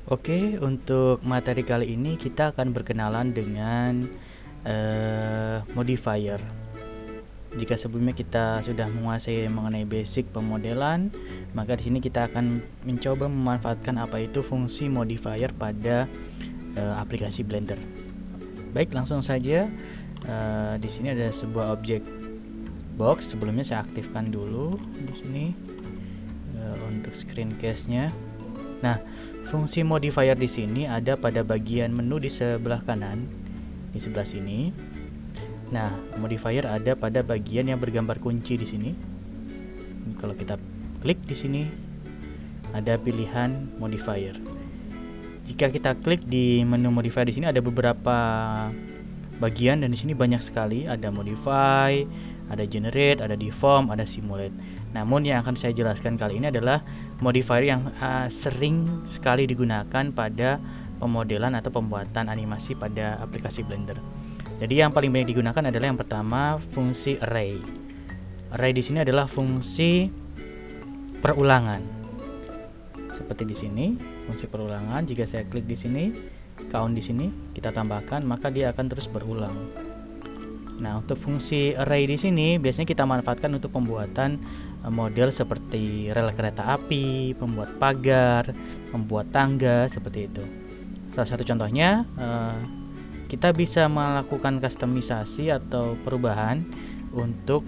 Oke, untuk materi kali ini kita akan berkenalan dengan modifier. Jika sebelumnya kita sudah menguasai mengenai basic pemodelan, maka di sini kita akan mencoba memanfaatkan apa itu fungsi modifier pada aplikasi Blender. Baik, langsung saja. Di sini ada sebuah objek box. Sebelumnya saya aktifkan dulu di sini untuk screencast-nya. Nah, fungsi modifier di sini ada pada bagian menu di sebelah kanan, di sebelah sini. Nah, modifier ada pada bagian yang bergambar kunci di sini. Kalau kita klik di sini, ada pilihan modifier. Jika kita klik di menu modifier di sini ada beberapa bagian dan di sini banyak sekali. Ada modify, ada generate, ada deform, ada simulate. Namun yang akan saya jelaskan kali ini adalah modifier yang sering sekali digunakan pada pemodelan atau pembuatan animasi pada aplikasi Blender. Jadi yang paling banyak digunakan adalah yang pertama fungsi array. Array di sini adalah fungsi perulangan. Seperti di sini, fungsi perulangan. Jika saya klik di sini, count di sini, kita tambahkan, maka dia akan terus berulang. Nah, untuk fungsi array di sini biasanya kita manfaatkan untuk pembuatan model seperti rel kereta api, membuat pagar, membuat tangga, seperti itu. Salah satu contohnya, kita bisa melakukan kustomisasi atau perubahan untuk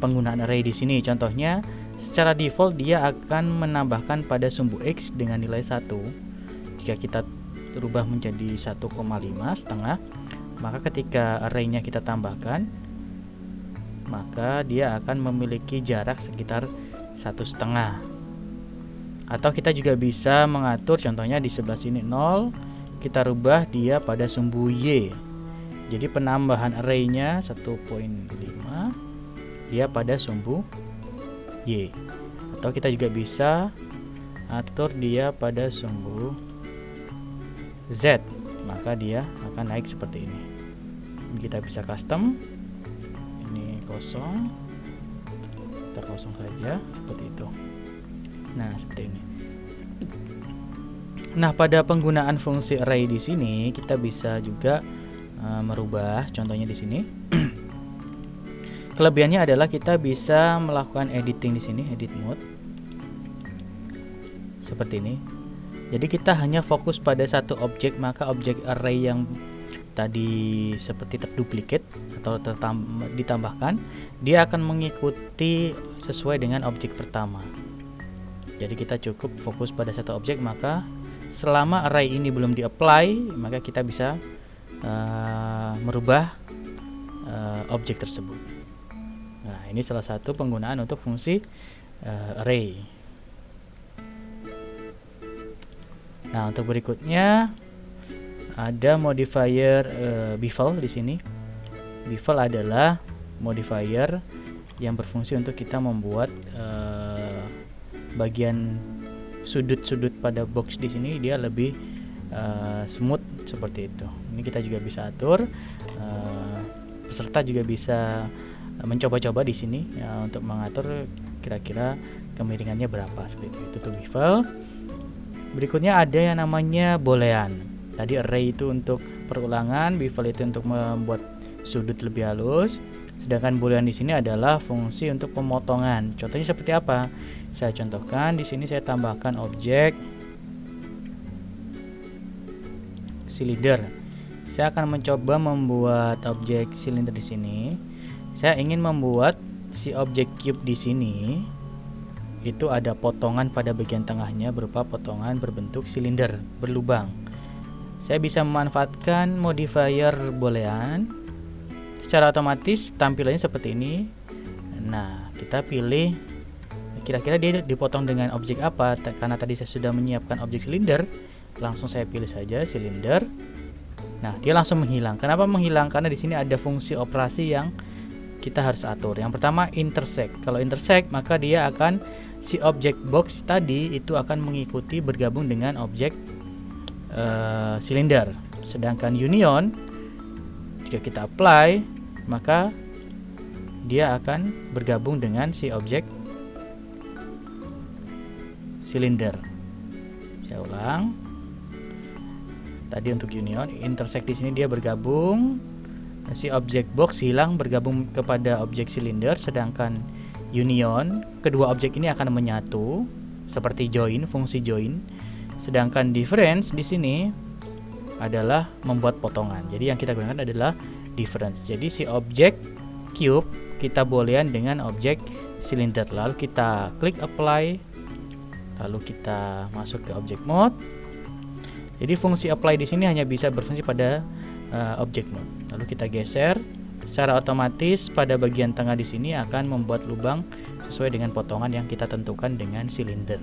penggunaan array di sini. Contohnya, secara default dia akan menambahkan pada sumbu X dengan nilai 1. Jika kita rubah menjadi 1,5 setengah, maka ketika array-nya kita tambahkan, maka dia akan memiliki jarak sekitar 1,5. Atau kita juga bisa mengatur, contohnya di sebelah sini 0, kita rubah dia pada sumbu Y. Jadi penambahan array-nya 1,5, dia pada sumbu Y. Atau kita juga bisa atur dia pada sumbu Z, maka dia akan naik seperti ini. Kita bisa custom, ini kosong, kita kosong saja seperti itu. Nah, seperti ini. Nah, pada penggunaan fungsi array di sini kita bisa juga merubah, contohnya di sini. Kelebihannya adalah kita bisa melakukan editing di sini, edit mode. Seperti ini. Jadi kita hanya fokus pada satu objek, maka objek array yang tadi seperti terduplikat atau ditambahkan, dia akan mengikuti sesuai dengan objek pertama. Jadi kita cukup fokus pada satu objek, maka selama array ini belum di-apply, maka kita bisa merubah objek tersebut. Nah, ini salah satu penggunaan untuk fungsi array. Nah, untuk berikutnya ada modifier bevel di sini. Bevel adalah modifier yang berfungsi untuk kita membuat bagian sudut-sudut pada box di sini dia lebih smooth seperti itu. Ini kita juga bisa atur. Peserta juga bisa mencoba-coba di sini untuk mengatur kira-kira kemiringannya berapa seperti itu. Itu bevel. Berikutnya ada yang namanya boolean. Tadi array itu untuk perulangan, bevel itu untuk membuat sudut lebih halus. Sedangkan boolean di sini adalah fungsi untuk pemotongan. Contohnya seperti apa? Saya contohkan di sini, saya tambahkan objek silinder. Saya akan mencoba membuat objek silinder di sini. Saya ingin membuat si objek cube di sini itu ada potongan pada bagian tengahnya berupa potongan berbentuk silinder berlubang. Saya bisa memanfaatkan modifier boolean. Secara otomatis tampilannya seperti ini. Nah, kita pilih kira-kira dia dipotong dengan objek apa. Karena tadi saya sudah menyiapkan objek silinder, langsung saya pilih saja silinder. Nah, dia langsung menghilang. Kenapa menghilang? Karena di sini ada fungsi operasi yang kita harus atur. Yang pertama intersect. Kalau intersect, maka dia akan si objek box tadi itu akan mengikuti bergabung dengan objek silinder. Sedangkan union, jika kita apply, maka dia akan bergabung dengan si objek silinder. Saya ulang. Tadi untuk union, intersect di sini dia bergabung. Si objek box hilang bergabung kepada objek silinder, sedangkan union kedua objek ini akan menyatu seperti join, fungsi join. Sedangkan difference di sini adalah membuat potongan. Jadi yang kita gunakan adalah difference. Jadi si objek cube kita boolean dengan objek silinder. Lalu kita klik apply. Lalu kita masuk ke object mode. Jadi fungsi apply di sini hanya bisa berfungsi pada object mode. Lalu kita geser, secara otomatis pada bagian tengah di sini akan membuat lubang sesuai dengan potongan yang kita tentukan dengan silinder.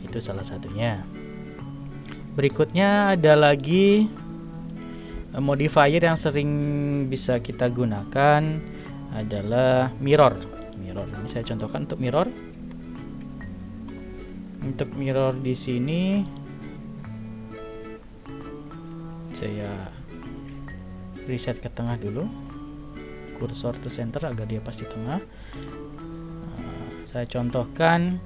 Itu salah satunya. Berikutnya ada lagi modifier yang sering bisa kita gunakan adalah mirror. Mirror ini saya contohkan untuk mirror. Untuk mirror di sini saya reset ke tengah dulu, kursor to center agar dia pas di tengah. Saya contohkan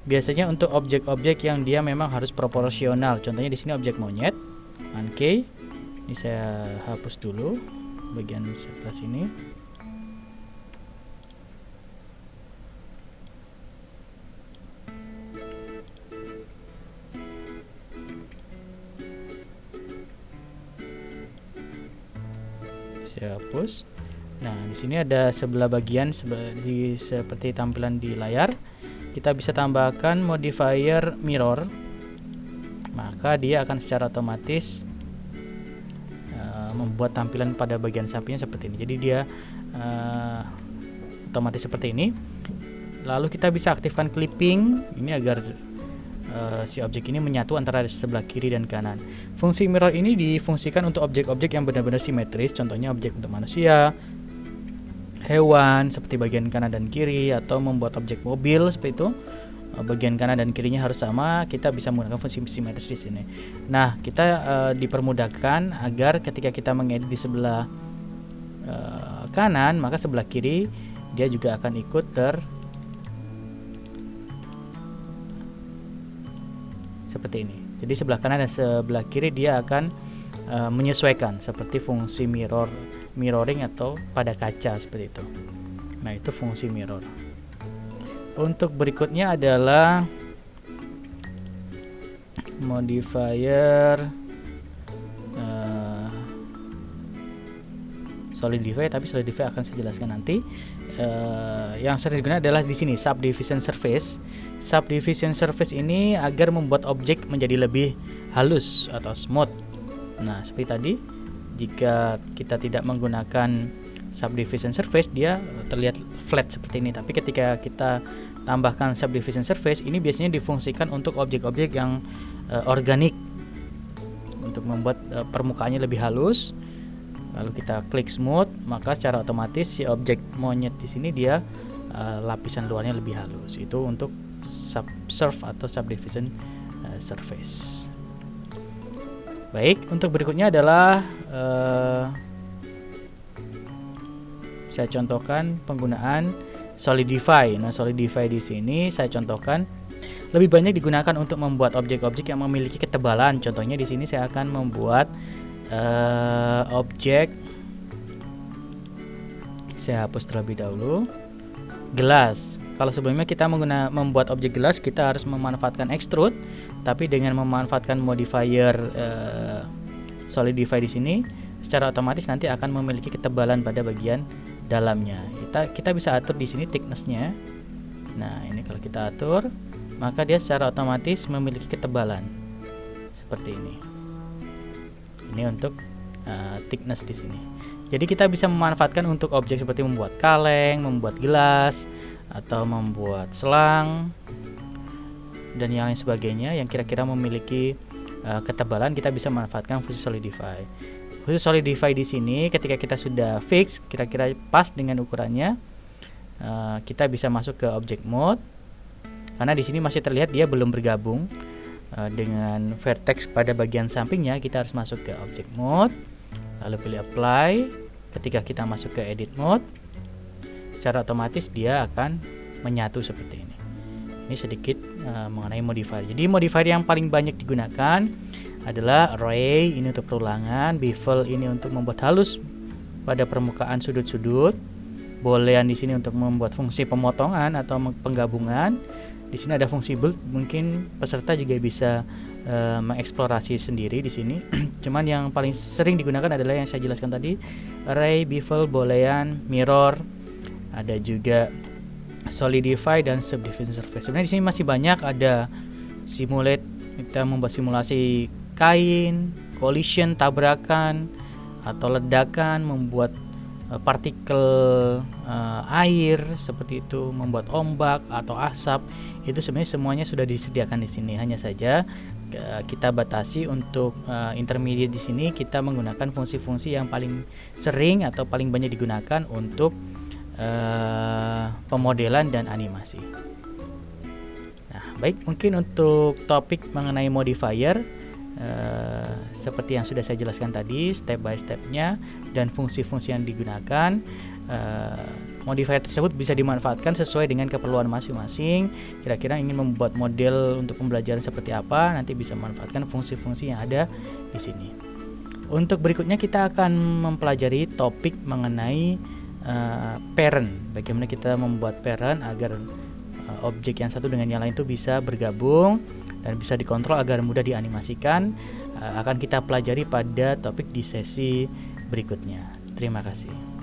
biasanya untuk objek-objek yang dia memang harus proporsional. Contohnya di sini objek monyet, monkey. Ini saya hapus dulu bagian sebelah sini. Saya hapus. Nah, di sini ada sebelah bagian seperti tampilan di layar. Kita bisa tambahkan modifier mirror. Maka dia akan secara otomatis membuat tampilan pada bagian sampingnya seperti ini. Jadi dia otomatis seperti ini. Lalu kita bisa aktifkan clipping ini agar si objek ini menyatu antara sebelah kiri dan kanan. Fungsi mirror ini difungsikan untuk objek-objek yang benar-benar simetris, contohnya objek untuk manusia, hewan seperti bagian kanan dan kiri, atau membuat objek mobil seperti itu. Bagian kanan dan kirinya harus sama, kita bisa menggunakan fungsi simetris di sini. Nah, kita dipermudahkan agar ketika kita mengedit di sebelah kanan, maka sebelah kiri dia juga akan ikut seperti ini. Jadi sebelah kanan dan sebelah kiri dia akan menyesuaikan seperti fungsi mirroring atau pada kaca seperti itu. Nah, itu fungsi mirror. Untuk berikutnya adalah modifier solidify, tapi solidify akan saya jelaskan nanti. Yang sering digunakan adalah di sini subdivision surface. Subdivision surface ini agar membuat objek menjadi lebih halus atau smooth. Nah, seperti tadi, jika kita tidak menggunakan subdivision surface, dia terlihat flat seperti ini. Tapi ketika kita tambahkan subdivision surface, ini biasanya difungsikan untuk objek-objek yang organik, untuk membuat permukaannya lebih halus. Lalu kita klik smooth, maka secara otomatis si objek monyet di sini dia lapisan luarnya lebih halus. Itu untuk surf atau subdivision surface. Baik, untuk berikutnya adalah saya contohkan penggunaan solidify. Nah, solidify di sini saya contohkan lebih banyak digunakan untuk membuat objek-objek yang memiliki ketebalan. Contohnya di sini saya akan membuat objek, saya hapus terlebih dahulu, gelas. Kalau sebelumnya kita membuat objek gelas, kita harus memanfaatkan extrude, tapi dengan memanfaatkan modifier solidify di sini, secara otomatis nanti akan memiliki ketebalan pada bagian dalamnya. Kita bisa atur di sini thickness-nya. Nah, ini kalau kita atur, maka dia secara otomatis memiliki ketebalan seperti ini. Ini untuk thickness di sini. Jadi kita bisa memanfaatkan untuk objek seperti membuat kaleng, membuat gelas, atau membuat selang dan yang lain sebagainya yang kira-kira memiliki ketebalan. Kita bisa memanfaatkan fungsi solidify. Fungsi solidify di sini ketika kita sudah fix kira-kira pas dengan ukurannya, kita bisa masuk ke object mode. Karena di sini masih terlihat dia belum bergabung dengan vertex pada bagian sampingnya, kita harus masuk ke object mode, lalu pilih apply. Ketika kita masuk ke edit mode, secara otomatis dia akan menyatu seperti ini. Ini sedikit mengenai modifier. Jadi modifier yang paling banyak digunakan adalah ray, ini untuk perulangan, bevel ini untuk membuat halus pada permukaan sudut-sudut, boolean di sini untuk membuat fungsi pemotongan atau penggabungan. Di sini ada fungsi build, mungkin peserta juga bisa mengeksplorasi sendiri di sini. Cuman yang paling sering digunakan adalah yang saya jelaskan tadi, array, bevel, boolean, mirror, ada juga solidify dan subdivision surface. Sebenarnya di sini masih banyak, ada simulate, kita membuat simulasi kain, collision, tabrakan atau ledakan, membuat partikel air seperti itu, membuat ombak atau asap. Itu sebenarnya semuanya sudah disediakan di sini. Hanya saja kita batasi untuk intermediate di sini, kita menggunakan fungsi-fungsi yang paling sering atau paling banyak digunakan untuk pemodelan dan animasi. Nah, baik, mungkin untuk topik mengenai modifier seperti yang sudah saya jelaskan tadi, step by stepnya dan fungsi-fungsi yang digunakan. Modifier tersebut bisa dimanfaatkan sesuai dengan keperluan masing-masing. Kira-kira ingin membuat model untuk pembelajaran seperti apa, nanti bisa memanfaatkan fungsi-fungsi yang ada di sini. Untuk berikutnya kita akan mempelajari topik mengenai parent. Bagaimana kita membuat parent agar objek yang satu dengan yang lain itu bisa bergabung dan bisa dikontrol agar mudah dianimasikan. Akan kita pelajari pada topik di sesi berikutnya. Terima kasih.